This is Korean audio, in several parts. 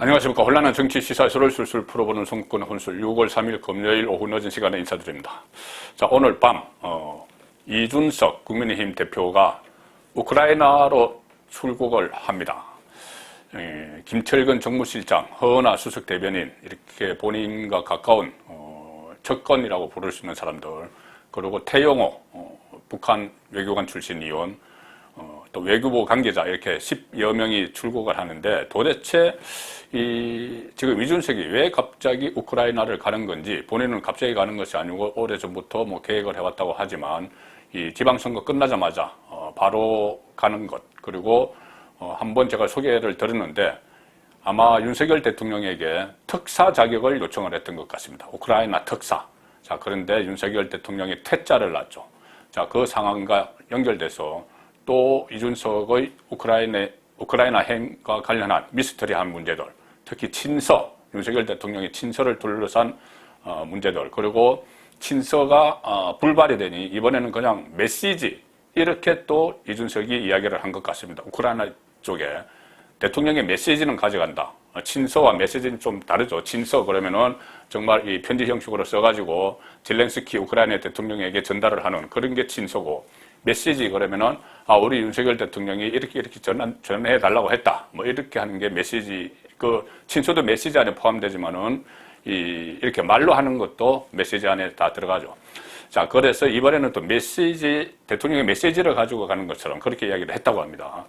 안녕하십니까. 혼란한 정치 시사소를 술술 풀어보는 송권 혼술 6월 3일 금요일 오후 늦은 시간에 인사드립니다. 자, 오늘 밤 이준석 국민의힘 대표가 우크라이나로 출국을 합니다. 김철근 정무실장, 허은하 수석 대변인, 이렇게 본인과 가까운 접근이라고 부를 수 있는 사람들, 그리고 태영호 북한 외교관 출신 의원, 또 외교부 관계자, 이렇게 10여 명이 출국을 하는데, 도대체 지금 이준석이 왜 갑자기 우크라이나를 가는 건지, 본인은 갑자기 가는 것이 아니고 오래전부터 계획을 해왔다고 하지만, 이 지방선거 끝나자마자 바로 가는 것, 그리고 한번 제가 소개를 드렸는데, 아마 윤석열 대통령에게 특사 자격을 요청을 했던 것 같습니다. 우크라이나 특사. 자, 그런데 윤석열 대통령이 퇴짜를 놨죠. 자, 그 상황과 연결돼서 또 이준석의 우크라이나 행과 관련한 미스터리한 문제들, 특히 친서, 윤석열 대통령의 친서를 둘러싼 문제들, 그리고 친서가 불발이 되니 이번에는 그냥 메시지, 이렇게 또 이준석이 이야기를 한 것 같습니다. 우크라이나 쪽에 대통령의 메시지는 가져간다. 친서와 메시지는 좀 다르죠. 친서 그러면은 정말 이 편지 형식으로 써가지고 젤렌스키 우크라이나 대통령에게 전달을 하는 그런 게 친서고, 메시지 그러면은 우리 윤석열 대통령이 이렇게 전해 달라고 했다. 이렇게 하는 게 메시지. 그 친서도 메시지 안에 포함되지만은 이렇게 말로 하는 것도 메시지 안에 다 들어가죠. 자, 그래서 이번에는 또 대통령의 메시지를 가지고 가는 것처럼 그렇게 이야기를 했다고 합니다.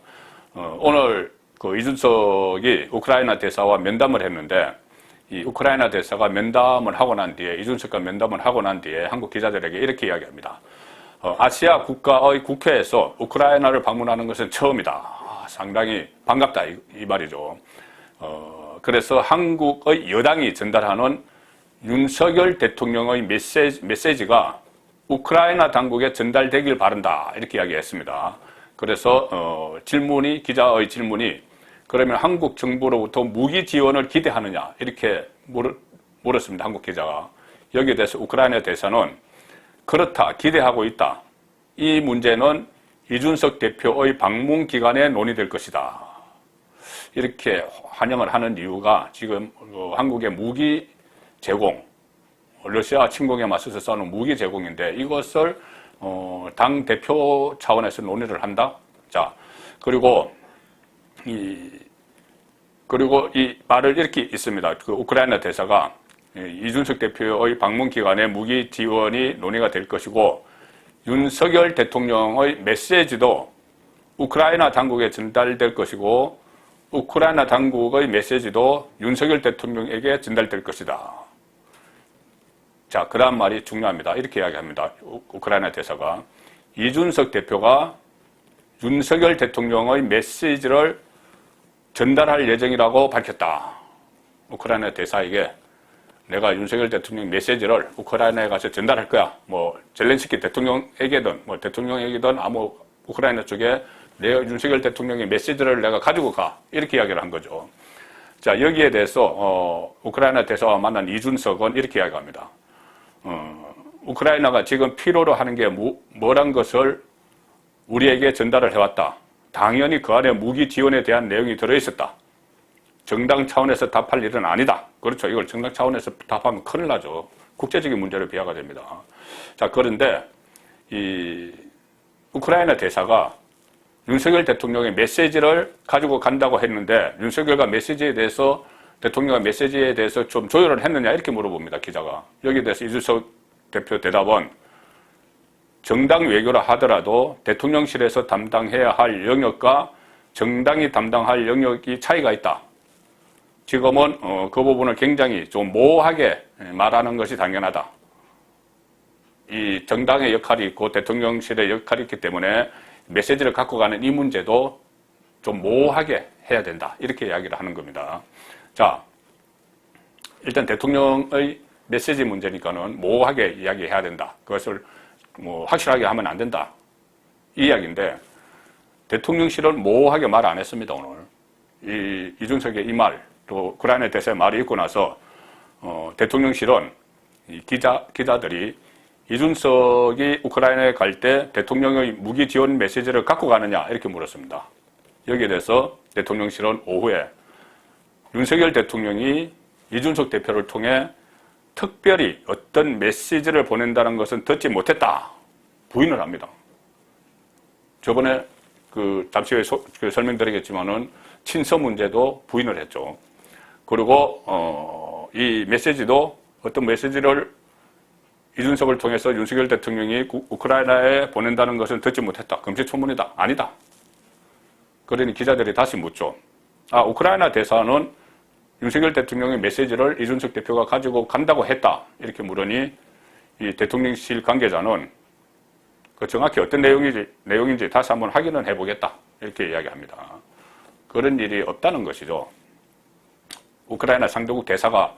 오늘 그 이준석이 우크라이나 대사와 면담을 했는데, 이 우크라이나 대사가 면담을 하고 난 뒤에, 이준석과 면담을 하고 난 뒤에 한국 기자들에게 이렇게 이야기합니다. 아시아 국가의 국회에서 우크라이나를 방문하는 것은 처음이다. 상당히 반갑다, 이 말이죠. 그래서 한국의 여당이 전달하는 윤석열 대통령의 메시지가 우크라이나 당국에 전달되길 바란다. 이렇게 이야기했습니다. 그래서 기자의 질문이, 그러면 한국 정부로부터 무기 지원을 기대하느냐, 이렇게 물었습니다. 한국 기자가. 여기에 대해서 우크라이나 대사는 그렇다, 기대하고 있다. 이 문제는 이준석 대표의 방문 기간에 논의될 것이다. 이렇게 환영을 하는 이유가, 지금 한국의 무기 제공, 러시아 침공에 맞서서 싸우는 무기 제공인데, 이것을 당 대표 차원에서 논의를 한다. 자, 그리고 이 말을 이렇게 있습니다. 그 우크라이나 대사가 이준석 대표의 방문 기간에 무기 지원이 논의가 될 것이고, 윤석열 대통령의 메시지도 우크라이나 당국에 전달될 것이고, 우크라이나 당국의 메시지도 윤석열 대통령에게 전달될 것이다. 자, 그 다음 말이 중요합니다. 이렇게 이야기합니다. 우크라이나 대사가. 이준석 대표가 윤석열 대통령의 메시지를 전달할 예정이라고 밝혔다. 우크라이나 대사에게 내가 윤석열 대통령 메시지를 우크라이나에 가서 전달할 거야. 젤렌스키 대통령에게든, 대통령에게든 우크라이나 쪽에 윤석열 대통령의 메시지를 내가 가지고 가. 이렇게 이야기를 한 거죠. 자, 여기에 대해서, 우크라이나 대사와 만난 이준석은 이렇게 이야기합니다. 우크라이나가 지금 필요로 하는 게 뭐란 것을 우리에게 전달을 해왔다. 당연히 그 안에 무기 지원에 대한 내용이 들어있었다. 정당 차원에서 답할 일은 아니다. 그렇죠. 이걸 정당 차원에서 답하면 큰일 나죠. 국제적인 문제로 비화가 됩니다. 자, 그런데 이 우크라이나 대사가 윤석열 대통령의 메시지를 가지고 간다고 했는데, 윤석열과 대통령의 메시지에 대해서 좀 조율을 했느냐, 이렇게 물어봅니다, 기자가. 여기에 대해서 이준석 대표 대답은, 정당 외교라 하더라도 대통령실에서 담당해야 할 영역과 정당이 담당할 영역이 차이가 있다. 지금은 그 부분을 굉장히 좀 모호하게 말하는 것이 당연하다. 이 정당의 역할이 있고 대통령실의 역할이 있기 때문에 메시지를 갖고 가는 이 문제도 좀 모호하게 해야 된다. 이렇게 이야기를 하는 겁니다. 자, 일단 대통령의 메시지 문제니까는 모호하게 이야기해야 된다. 그것을 확실하게 하면 안 된다. 이 이야기인데, 대통령실은 모호하게 말 안 했습니다, 오늘. 이준석의 이 말, 또 우크라이나 대사의 말이 있고 나서 대통령실은 기자들이 이준석이 우크라이나에 갈 때 대통령의 무기 지원 메시지를 갖고 가느냐, 이렇게 물었습니다. 여기에 대해서 대통령실은 오후에 윤석열 대통령이 이준석 대표를 통해 특별히 어떤 메시지를 보낸다는 것은 듣지 못했다. 부인을 합니다. 저번에 잠시 후에 설명드리겠지만은 친서 문제도 부인을 했죠. 그리고 이 메시지도 어떤 메시지를 이준석을 통해서 윤석열 대통령이 우크라이나에 보낸다는 것은 듣지 못했다. 금시초문이다. 아니다. 그러니 기자들이 다시 묻죠. 우크라이나 대사는 윤석열 대통령의 메시지를 이준석 대표가 가지고 간다고 했다. 이렇게 물으니 이 대통령실 관계자는 정확히 어떤 내용인지 다시 한번 확인을 해보겠다. 이렇게 이야기합니다. 그런 일이 없다는 것이죠. 우크라이나 상대국 대사가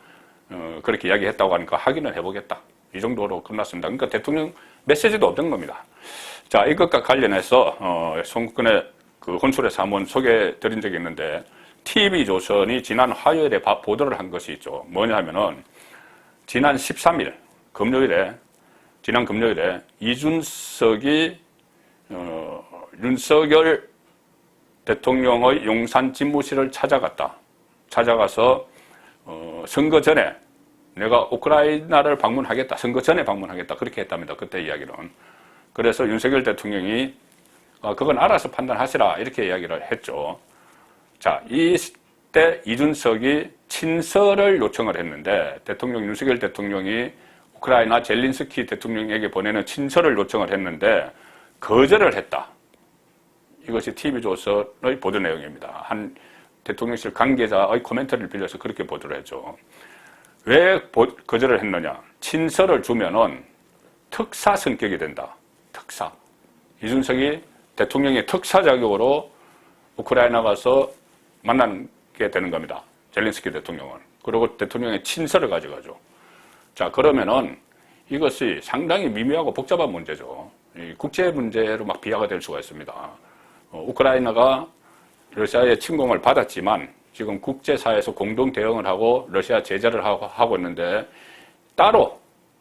그렇게 이야기했다고 하니까 확인을 해보겠다. 이 정도로 끝났습니다. 그러니까 대통령 메시지도 없는 겁니다. 자, 이것과 관련해서 송국근의 혼술에서 한번 소개해드린 적이 있는데 TV조선이 지난 화요일에 보도를 한 것이 있죠. 뭐냐 하면은 지난 13일 지난 금요일에 이준석이 윤석열 대통령의 용산 집무실을 찾아가서 선거 전에 내가 우크라이나를 방문하겠다. 선거 전에 방문하겠다. 그렇게 했답니다. 그때 이야기는. 그래서 윤석열 대통령이 그건 알아서 판단하시라. 이렇게 이야기를 했죠. 자, 이때 이준석이 친서를 요청을 했는데 윤석열 대통령이 우크라이나 젤린스키 대통령에게 보내는 친서를 요청을 했는데 거절을 했다. 이것이 TV조선의 보도 내용입니다. 한 대통령실 관계자의 코멘트를 빌려서 그렇게 보도를 했죠. 왜 거절을 했느냐? 친서를 주면은 특사 성격이 된다. 특사. 이준석이 대통령의 특사 자격으로 우크라이나 가서 만나게 되는 겁니다. 젤린스키 대통령은. 그리고 대통령의 친서를 가져가죠. 자, 그러면은 이것이 상당히 미묘하고 복잡한 문제죠. 국제 문제로 막 비하가 될 수가 있습니다. 우크라이나가 러시아의 침공을 받았지만 지금 국제사회에서 공동 대응을 하고 러시아 제재를 하고 있는데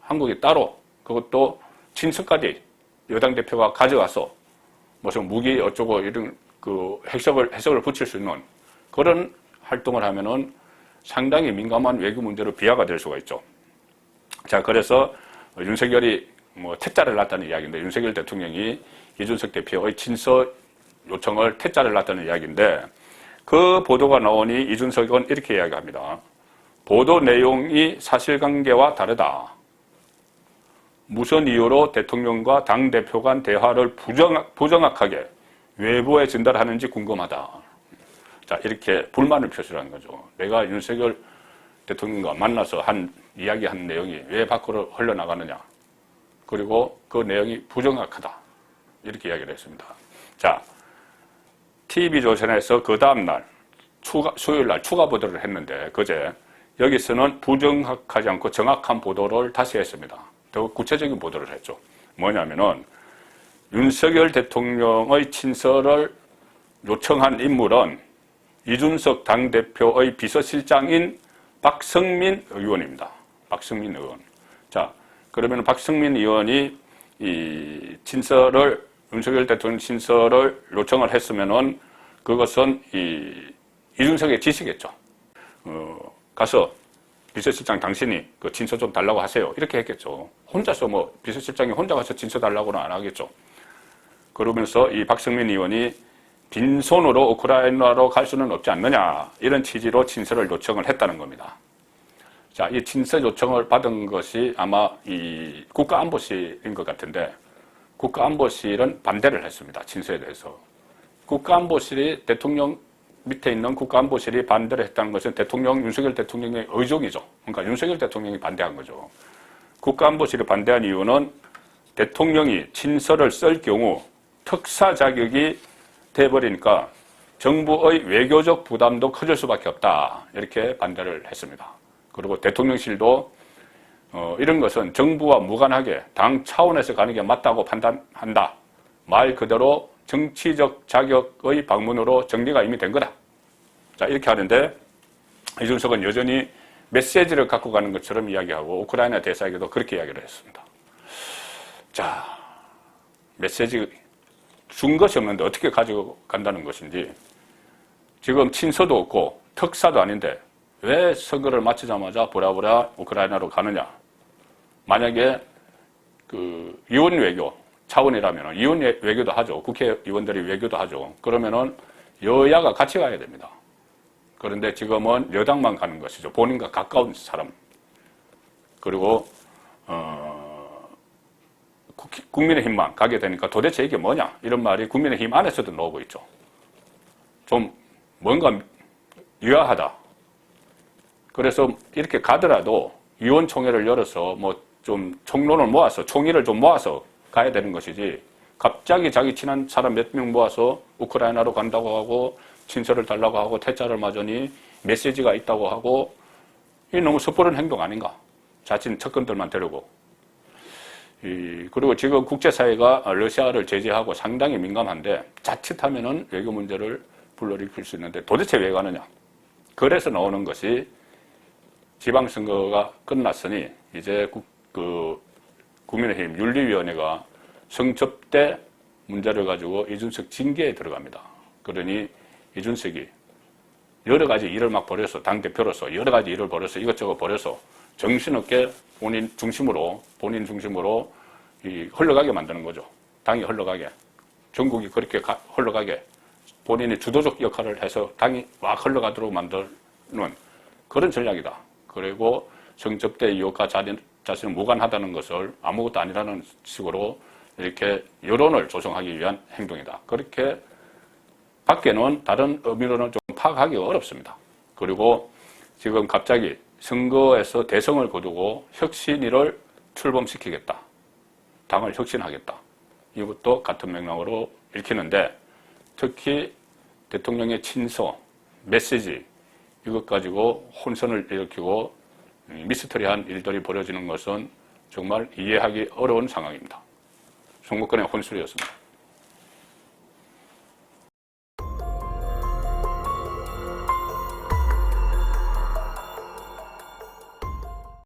한국이 따로 그것도 친서까지 여당 대표가 가져가서 무슨 무기 어쩌고 이런 해석을 붙일 수 있는 그런 활동을 하면은 상당히 민감한 외교 문제로 비하가 될 수가 있죠. 자, 그래서 윤석열이 퇴짜를 놨다는 이야기인데 윤석열 대통령이 이준석 대표의 친서 요청을 퇴짜를 놨다는 이야기인데 그 보도가 나오니 이준석은 이렇게 이야기합니다. 보도 내용이 사실관계와 다르다. 무슨 이유로 대통령과 당대표 간 대화를 부정확하게 외부에 전달하는지 궁금하다. 자, 이렇게 불만을 표시하는 거죠. 내가 윤석열 대통령과 만나서 이야기한 내용이 왜 밖으로 흘러나가느냐. 그리고 그 내용이 부정확하다. 이렇게 이야기를 했습니다. 자, TV조선에서 그 다음날 수요일날 추가 보도를 했는데 그제 여기서는 부정확하지 않고 정확한 보도를 다시 했습니다. 더 구체적인 보도를 했죠. 뭐냐면은 윤석열 대통령의 친서를 요청한 인물은 이준석 당대표의 비서실장인 박성민 의원입니다. 박성민 의원. 자, 그러면 박성민 의원이 이 윤석열 대통령 친서를 요청을 했으면은 그것은 이준석의 지시겠죠. 가서 비서실장 당신이 그 친서 좀 달라고 하세요. 이렇게 했겠죠. 혼자서 비서실장이 혼자 가서 친서 달라고는 안 하겠죠. 그러면서 이 박성민 의원이 빈손으로 우크라이나로 갈 수는 없지 않느냐. 이런 취지로 친서를 요청을 했다는 겁니다. 자, 이 친서 요청을 받은 것이 아마 이 국가안보실인 것 같은데 국가안보실은 반대를 했습니다. 친서에 대해서. 국가안보실이 대통령 밑에 있는 국가안보실이 반대를 했다는 것은 윤석열 대통령의 의중이죠. 그러니까 윤석열 대통령이 반대한 거죠. 국가안보실이 반대한 이유는 대통령이 친서를 쓸 경우 특사 자격이 돼버리니까 정부의 외교적 부담도 커질 수밖에 없다. 이렇게 반대를 했습니다. 그리고 대통령실도 이런 것은 정부와 무관하게 당 차원에서 가는 게 맞다고 판단한다. 말 그대로 정치적 자격의 방문으로 정리가 이미 된 거다. 자, 이렇게 하는데 이준석은 여전히 메시지를 갖고 가는 것처럼 이야기하고 우크라이나 대사에게도 그렇게 이야기를 했습니다. 자, 메시지 준 것이 없는데 어떻게 가지고 간다는 것인지 지금 친서도 없고 특사도 아닌데 왜 선거를 마치자마자 보랴보랴 우크라이나로 가느냐. 만약에 그 이원 외교 차원이라면 이원 외교도 하죠. 국회의원들이 외교도 하죠. 그러면은 여야가 같이 가야 됩니다. 그런데 지금은 여당만 가는 것이죠. 본인과 가까운 사람. 그리고 국민의힘만 가게 되니까 도대체 이게 뭐냐 이런 말이 국민의힘 안에서도 나오고 있죠. 좀 뭔가 유야하다. 그래서 이렇게 가더라도 의원총회를 열어서 뭐 좀 총론을 모아서 총의를 좀 모아서 가야 되는 것이지 갑자기 자기 친한 사람 몇 명 모아서 우크라이나로 간다고 하고 친서를 달라고 하고 퇴짜를 맞으니 메시지가 있다고 하고 이게 너무 섣부른 행동 아닌가. 자신 측근들만 데리고. 그리고 지금 국제사회가 러시아를 제재하고 상당히 민감한데 자칫하면은 외교 문제를 불러일으킬 수 있는데 도대체 왜 가느냐. 그래서 나오는 것이 지방선거가 끝났으니 이제 국민의힘 윤리위원회가 성접대 문제를 가지고 이준석 징계에 들어갑니다. 그러니 이준석이 여러 가지 일을 막 벌여서 당대표로서 여러 가지 일을 벌여서 이것저것 벌여서 정신없게 본인 중심으로 흘러가게 만드는 거죠. 당이 흘러가게. 전국이 그렇게 흘러가게. 본인이 주도적 역할을 해서 당이 막 흘러가도록 만드는 그런 전략이다. 그리고 성접대 의혹과 자신은 무관하다는 것을 아무것도 아니라는 식으로 이렇게 여론을 조성하기 위한 행동이다. 그렇게 밖에는 다른 의미로는 좀 파악하기가 어렵습니다. 그리고 지금 갑자기 선거에서 대성을 거두고 혁신위를 출범시키겠다. 당을 혁신하겠다. 이것도 같은 맥락으로 읽히는데 특히 대통령의 친서, 메시지 이것 가지고 혼선을 일으키고 미스터리한 일들이 벌어지는 것은 정말 이해하기 어려운 상황입니다. 송국근의 혼술이었습니다.